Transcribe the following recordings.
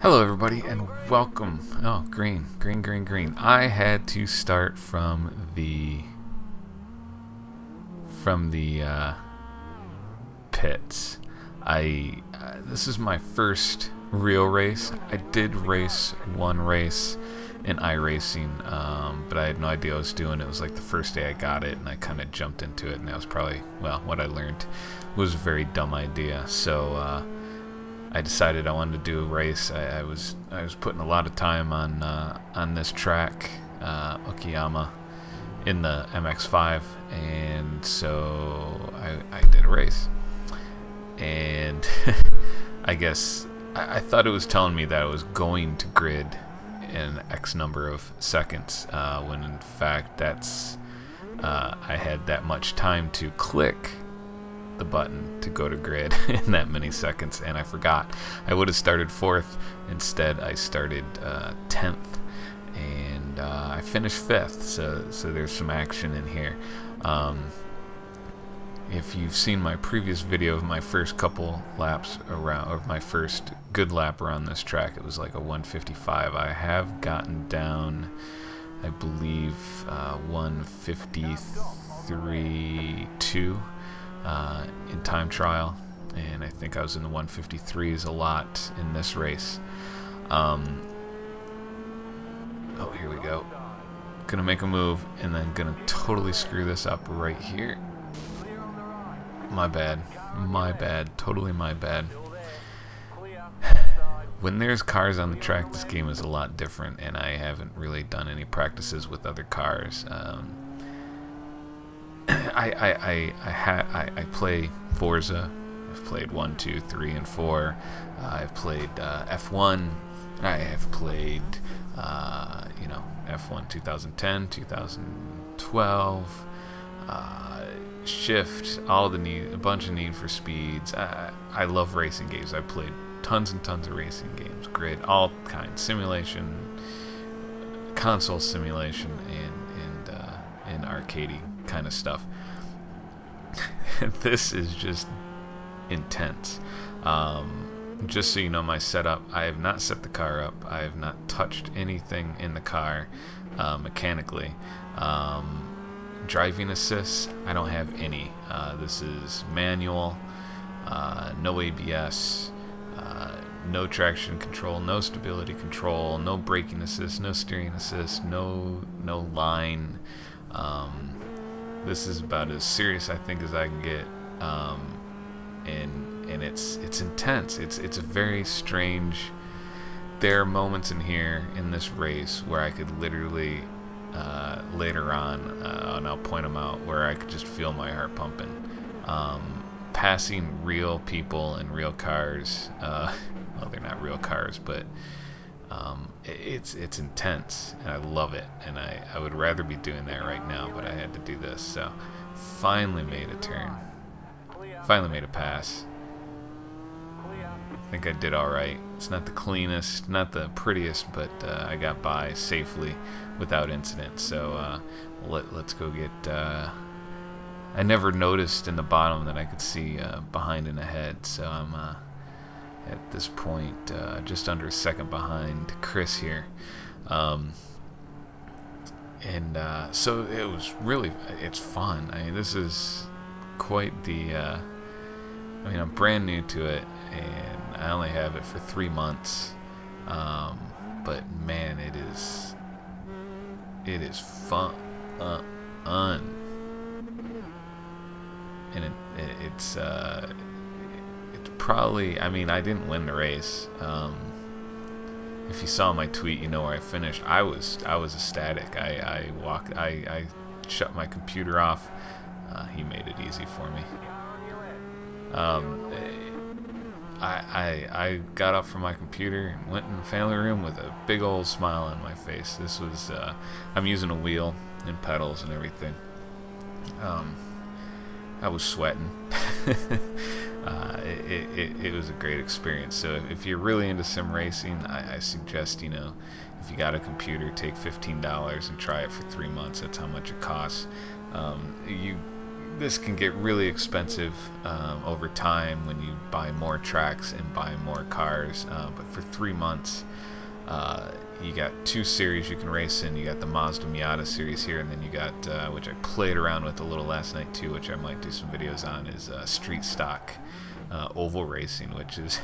Hello everybody and welcome. Oh, green, green, green, green. I had to start from the pits. This is my first real race. I did race one race in iRacing, but I had no idea what I was doing. It was like the first day I got it, and I kind of jumped into it, and that was probably, well, what I learned was a very dumb idea. So I decided I wanted to do a race. I was putting a lot of time on this track, Okayama, in the MX-5, and so I did a race. And I guess I thought it was telling me that I was going to grid in X number of seconds, when in fact that's I had that much time to click the button to go to grid in that many seconds, and I forgot. I would have started 4th. Instead, I started 10th, and I finished 5th. So there's some action in here. If you've seen my previous video of my first couple laps around, or my first good lap around this track, it was like a 155. I have gotten down, I believe, 153.2 in time trial, and I think I was in the 153s a lot in this race. Oh, here we go. Gonna make a move and then gonna totally screw this up right here. My bad, totally my bad. When there's cars on the track, this game is a lot different, and I haven't really done any practices with other cars. I play Forza. I've played 1, 2, 3, and 4. I've played F1. I have played F1 2010, 2012, Shift, a bunch of Need for Speeds. I love racing games. I've played tons and tons of racing games, grid, all kinds, simulation, console simulation, and arcadey kind of stuff. This is just intense. Just so you know, my setup, I have not set the car up. I have not touched anything in the car mechanically. Driving assist, I don't have any. This is manual, no ABS, no traction control, no stability control, no braking assist, no steering assist, no line. This is about as serious, I think, as I can get, and it's intense. It's a very strange. There are moments in here in this race where I could literally later on, and I'll point them out, where I could just feel my heart pumping. Passing real people and real cars. Well, they're not real cars, but it's intense, and I love it, and I would rather be doing that right now, but I had to do this. So finally made a turn, finally made a pass. I think I did alright. It's not the cleanest, not the prettiest, but I got by safely without incident. So let's go get I never noticed in the bottom that I could see behind and ahead, so I'm at this point just under a second behind Chris here. So it was really, it's fun. I mean, this is quite the I'm brand new to it, and I only have it for 3 months, but man, it is fun, and it's probably, I mean, I didn't win the race. If you saw my tweet, you know where I finished. I was ecstatic. I shut my computer off. He made it easy for me. I got up from my computer and went in the family room with a big old smile on my face. This was I'm using a wheel and pedals and everything. I was sweating. It was a great experience. So if you're really into sim racing, I suggest, if you got a computer, take $15 and try it for 3 months. That's how much it costs. You this can get really expensive over time when you buy more tracks and buy more cars. But for 3 months, you got 2 series you can race in. You got the Mazda Miata series here, and then you got, which I played around with a little last night too, which I might do some videos on, is street stock oval racing, which is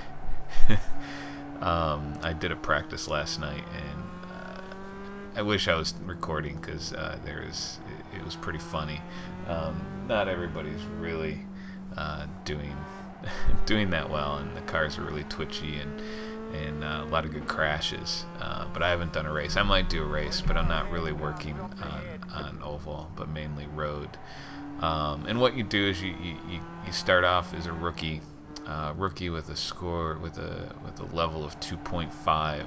I did a practice last night, and I wish I was recording because it was pretty funny. Not everybody's really doing doing that well, and the cars are really twitchy and a lot of good crashes. But I haven't done a race. I might do a race, but I'm not really working on oval, but mainly road. And what you do is you start off as a rookie with a score with a level of 2.5.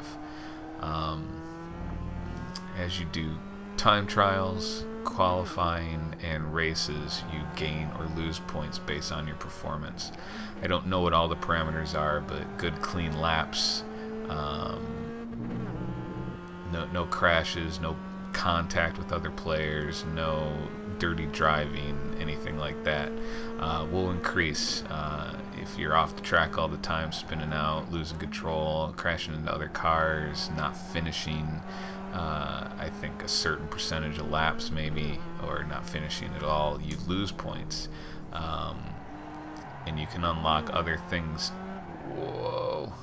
As you do time trials, qualifying, and races, you gain or lose points based on your performance. I don't know what all the parameters are, but good clean laps, no crashes, no contact with other players, no dirty driving, anything like that will increase. If you're off the track all the time, spinning out, losing control, crashing into other cars, not finishing I think a certain percentage of laps maybe, or not finishing at all, you lose points. And you can unlock other things. Whoa.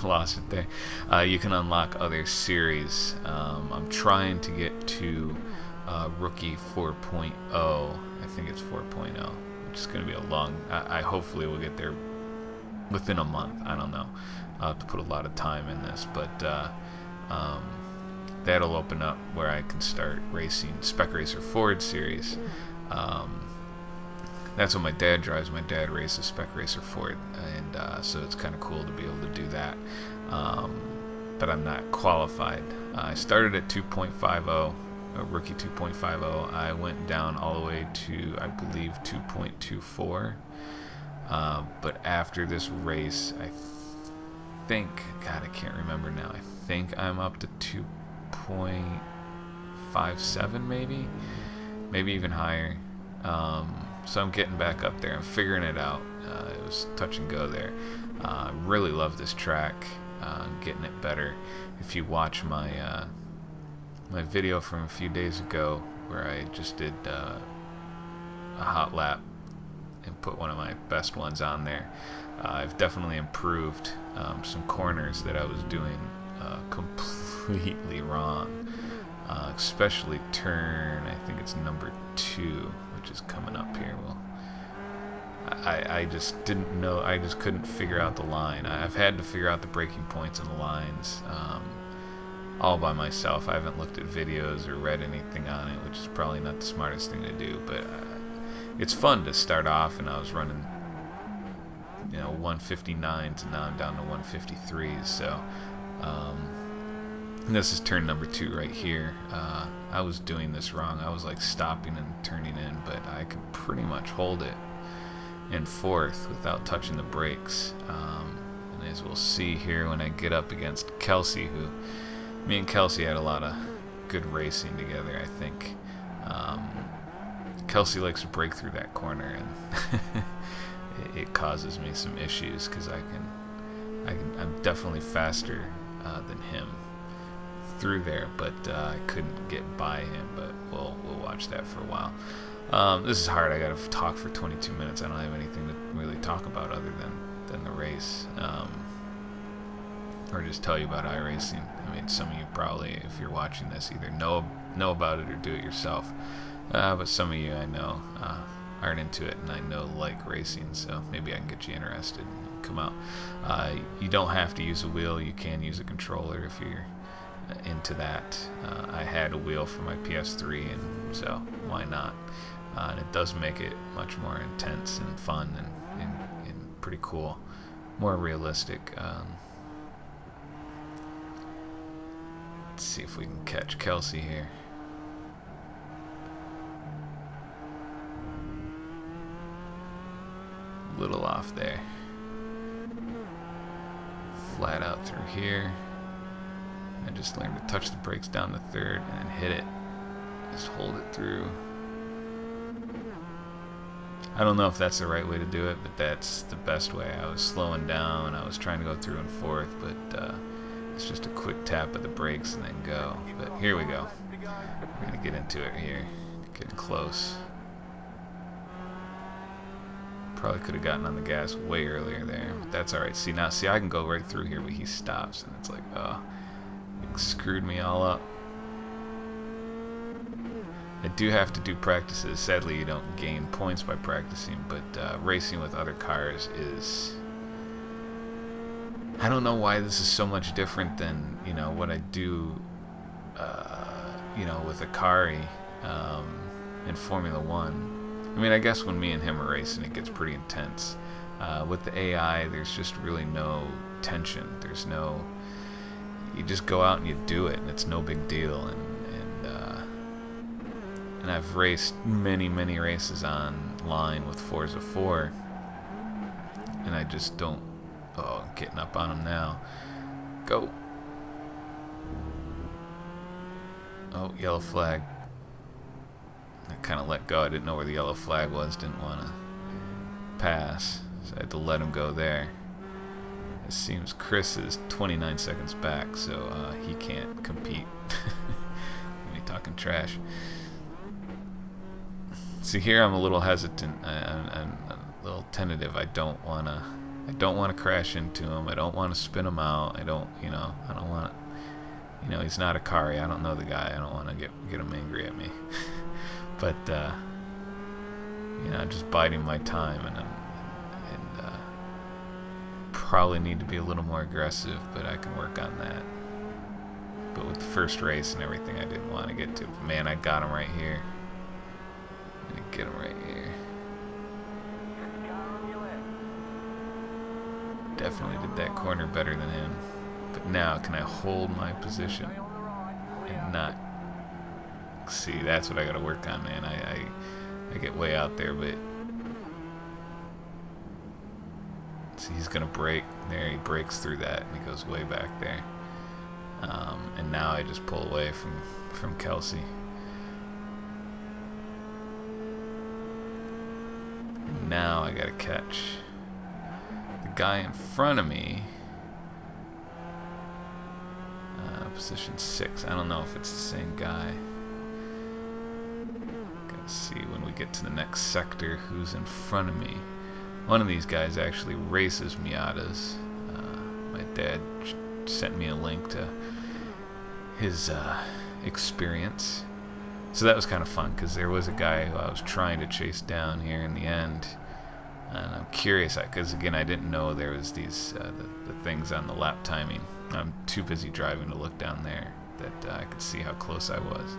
Lost it there. You can unlock other series. I'm trying to get to Rookie 4.0. I think it's 4.0, which is going to be a long... I hopefully will get there within a month. I don't know. I'll have to put a lot of time in this, but that'll open up where I can start racing Spec Racer Ford series. That's what my dad drives. My dad races Spec Racer Ford, and so it's kind of cool to be able to do that. But I'm not qualified. I started at 2.50, a rookie 2.50. I went down all the way to, I believe, 2.24. But after this race, I think, God, I can't remember now. I think I'm up to 2.57 maybe even higher. So I'm getting back up there. I'm figuring it out. It was touch and go there. Really love this track. Getting it better. If you watch my my video from a few days ago where I just did a hot lap and put one of my best ones on there, I've definitely improved some corners that I was doing completely wrong, especially turn, I think it's number 2, which is coming up here. Well, I just didn't know, I just couldn't figure out the line. I've had to figure out the braking points and the lines all by myself. I haven't looked at videos or read anything on it, which is probably not the smartest thing to do, but it's fun to start off, and I was running 159s, and now I'm down to 153s, so this is turn number 2 right here. I was doing this wrong. I was like stopping and turning in, but I could pretty much hold it in 4th without touching the brakes. And as we'll see here when I get up against Kelsey, who me and Kelsey had a lot of good racing together, I think. Kelsey likes to break through that corner, and it causes me some issues because I'm definitely faster than him through there, but I couldn't get by him. But we'll watch that for a while. This is hard. I gotta talk for 22 minutes. I don't have anything to really talk about other than the race, or just tell you about iRacing. I mean, some of you probably, if you're watching this, either know about it or do it yourself. But some of you I know aren't into it, and I know like racing, so maybe I can get you interested and come out. You don't have to use a wheel. You can use a controller if you're into that. I had a wheel for my PS3, and so why not? And it does make it much more intense and fun and pretty cool, more realistic. Let's see if we can catch Kelsey here. Little off there. Flat out through here. I just learned to touch the brakes down to 3rd and hit it. Just hold it through. I don't know if that's the right way to do it, but that's the best way. I was slowing down, I was trying to go through and forth, but it's just a quick tap of the brakes and then go. But here we go. We're going to get into it here. Getting close. Probably could have gotten on the gas way earlier there, but that's alright. See, now, I can go right through here, but he stops, and it's like, oh, he screwed me all up. I do have to do practices. Sadly, you don't gain points by practicing, but racing with other cars is... I don't know why this is so much different than, you know, what I do, you know, with Akari in Formula 1. I mean, I guess when me and him are racing, it gets pretty intense. With the AI, there's just really no tension. There's no... You just go out and you do it, and it's no big deal. And I've raced many races online with Forza 4, and I just don't... Oh, I'm getting up on him now. Go! Oh, yellow flag. I kind of let go. I didn't know where the yellow flag was. Didn't want to pass, so I had to let him go there. It seems Chris is 29 seconds back, so he can't compete. Me talking trash. See, here I'm a little hesitant. I'm a little tentative. I don't want to crash into him. I don't want to spin him out. I don't want. You know, he's not Akari. I don't know the guy. I don't want to get him angry at me. But you know, I'm just biding my time, and probably need to be a little more aggressive, but I can work on that. But with the first race and everything, I didn't want to get to. But man, I got him right here. I'm gonna get him right here. Definitely did that corner better than him. But now, can I hold my position and not... See, that's what I gotta work on, man. I get way out there, but... See, he's gonna break. There, he breaks through that, and he goes way back there. And now I just pull away from Kelsey. And now I gotta catch the guy in front of me. Position 6. I don't know if it's the same guy. Gotta see when we get to the next sector who's in front of me. One of these guys actually races Miatas. My dad sent me a link to his experience. So that was kind of fun, because there was a guy who I was trying to chase down here in the end. And I'm curious, because again, I didn't know there was these the things on the lap timing. I'm too busy driving to look down there that I could see how close I was.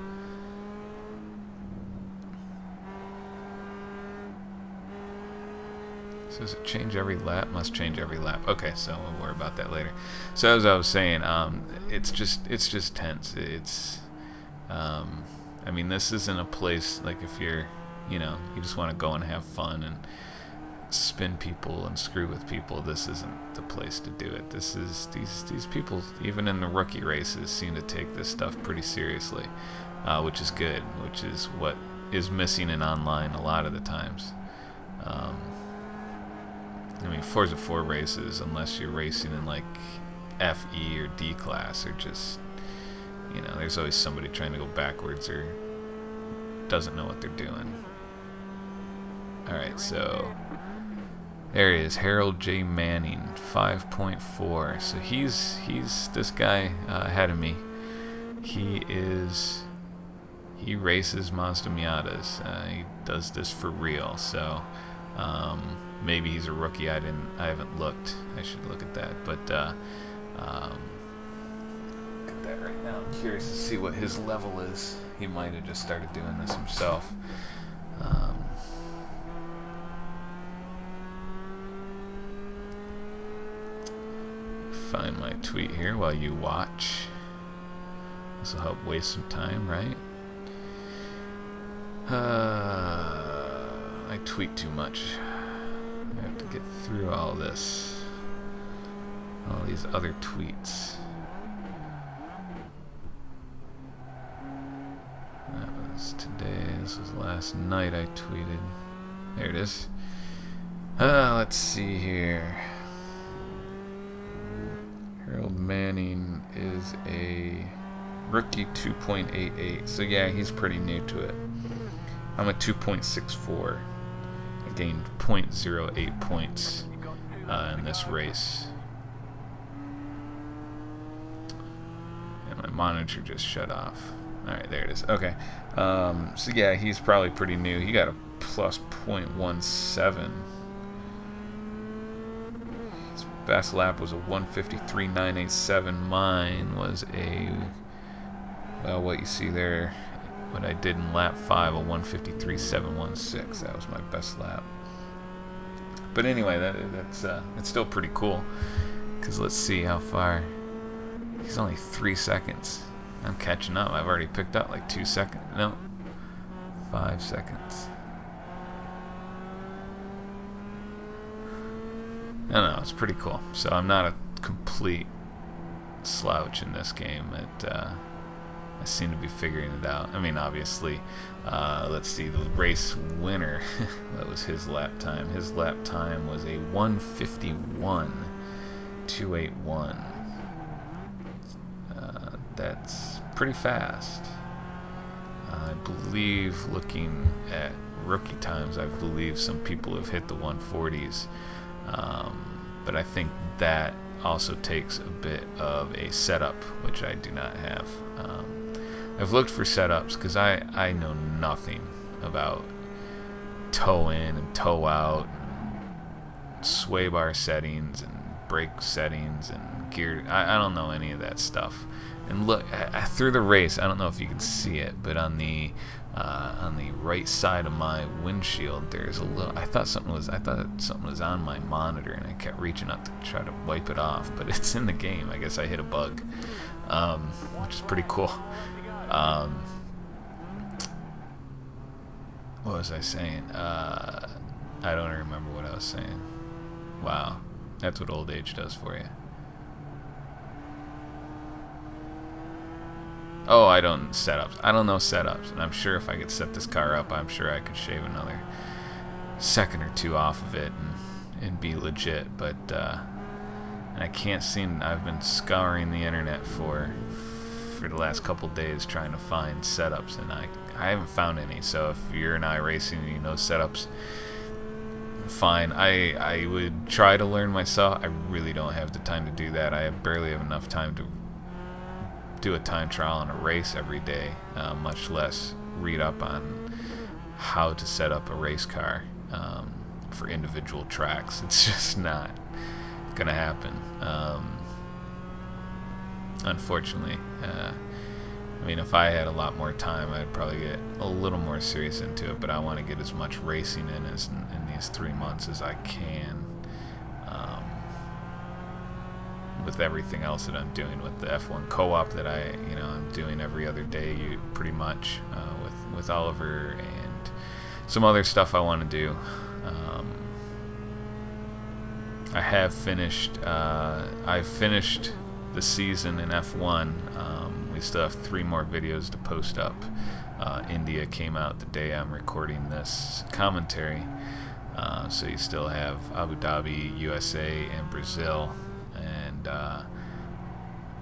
So does it change every lap? Must change every lap. Okay, so we'll worry about that later. So as I was saying, it's just tense. It's I mean, this isn't a place like if you're, you know, you just want to go and have fun and spin people and screw with people. This isn't the place to do it. This is these people, even in the rookie races, seem to take this stuff pretty seriously, which is good, which is what is missing in online a lot of the times. I mean, Forza 4 races, unless you're racing in like FE or D class, are just, you know, there's always somebody trying to go backwards or doesn't know what they're doing. Alright, so there he is, Harold J. Manning, 5.4. So he's this guy ahead of me. He races Mazda Miatas. He does this for real. So maybe he's a rookie. I haven't looked. I should look at that. But look at that right now. I'm curious to see what his level is. He might have just started doing this himself. Find my tweet here while you watch. This will help waste some time, right? I tweet too much. I have to get through all this. All these other tweets. That was today. This was last night I tweeted. There it is. Let's see here. Harold Manning is a rookie 2.88. So yeah, he's pretty new to it. I'm a 2.64. I gained 0.08 points in this race. And my monitor just shut off. Alright, there it is. Okay. So yeah, he's probably pretty new. He got a plus 0.17. His best lap was a 153.987. Mine was a, well, what you see there, what I did in lap 5, a 153.716. That was my best lap. But anyway, that's still pretty cool. Because let's see how far. He's only 3 seconds. I'm catching up. I've already picked up like 2 seconds. No, 5 seconds. I don't know. It's pretty cool. So I'm not a complete slouch in this game. I seem to be figuring it out. I mean, obviously, let's see, the race winner, that was his lap time. His lap time was a 151.281. That's pretty fast. I believe, looking at rookie times, I believe some people have hit the 140s. But I think that also takes a bit of a setup, which I do not have. I've looked for setups because I know nothing about toe in and toe out, and sway bar settings and brake settings and gear. I don't know any of that stuff. And look, through the race, I don't know if you can see it, but on the right side of my windshield, there's a little. I thought something was on my monitor, and I kept reaching up to try to wipe it off, but it's in the game. I guess I hit a bug, which is pretty cool. What was I saying? I don't remember what I was saying. Wow, that's what old age does for you. Oh, I don't know setups, and I'm sure if I could set this car up, I'm sure I could shave another second or two off of it and be legit. But and I can't seem. I've been scouring the internet for the last couple days trying to find setups, and I haven't found any. So if you're in iRacing and you know setups, fine. I would try to learn myself. I really don't have the time to do that. I barely have enough time to do a time trial in a race every day, much less read up on how to set up a race car for individual tracks. It's just not gonna happen, unfortunately. I mean, if I had a lot more time, I'd probably get a little more serious into it, but I want to get as much racing in these 3 months as I can, with everything else that I'm doing with the F1 co-op that I'm doing every other day, pretty much, with Oliver, and some other stuff I want to do. I've finished the season in F1. We still have 3 more videos to post up. India came out the day I'm recording this commentary, so you still have Abu Dhabi, USA, and Brazil.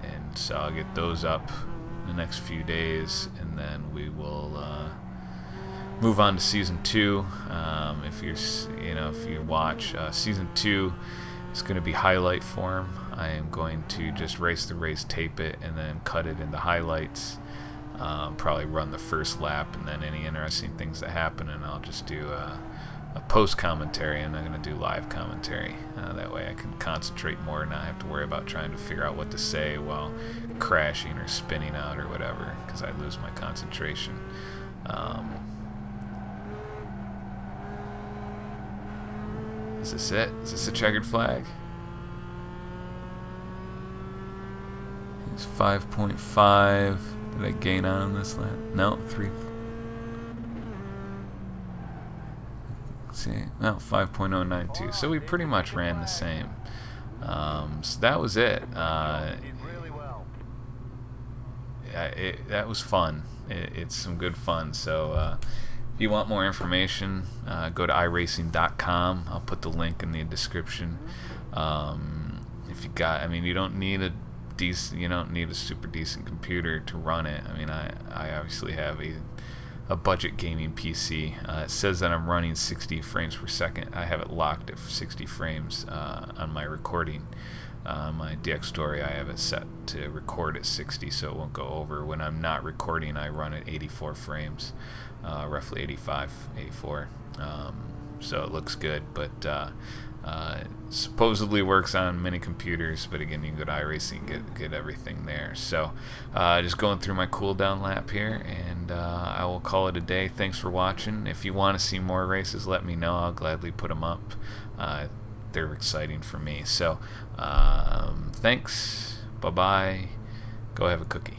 And so I'll get those up the next few days, and then we will move on to season 2. If you watch season 2, it's going to be highlight form. I am going to just race the race, tape it, and then cut it into highlights. Probably run the first lap, and then any interesting things that happen, and I'll just do a post commentary. I'm not going to do live commentary. That way I can concentrate more and not have to worry about trying to figure out what to say while crashing or spinning out or whatever, because I lose my concentration. Is this it? Is this a checkered flag? It's 5.5. Did I gain on this lap? No, 3. See, no, 5.092. So we pretty much ran the same. So that was it. That was fun. It's some good fun. So If you want more information, go to iRacing.com. I'll put the link in the description. If you got, I mean, you don't need a super decent computer to run it. I mean, I obviously have a budget gaming PC. It says that I'm running 60 frames per second. I have it locked at 60 frames on my recording. My DX Story, I have it set to record at 60, so it won't go over. When I'm not recording, I run at 84 frames, roughly 85, 84. So it looks good, but supposedly works on many computers, but again, you can go to iRacing and get everything there. So just going through my cooldown lap here, and I will call it a day. Thanks for watching. If you want to see more races, let me know. I'll gladly put them up. They're exciting for me. So thanks. Bye-bye. Go have a cookie.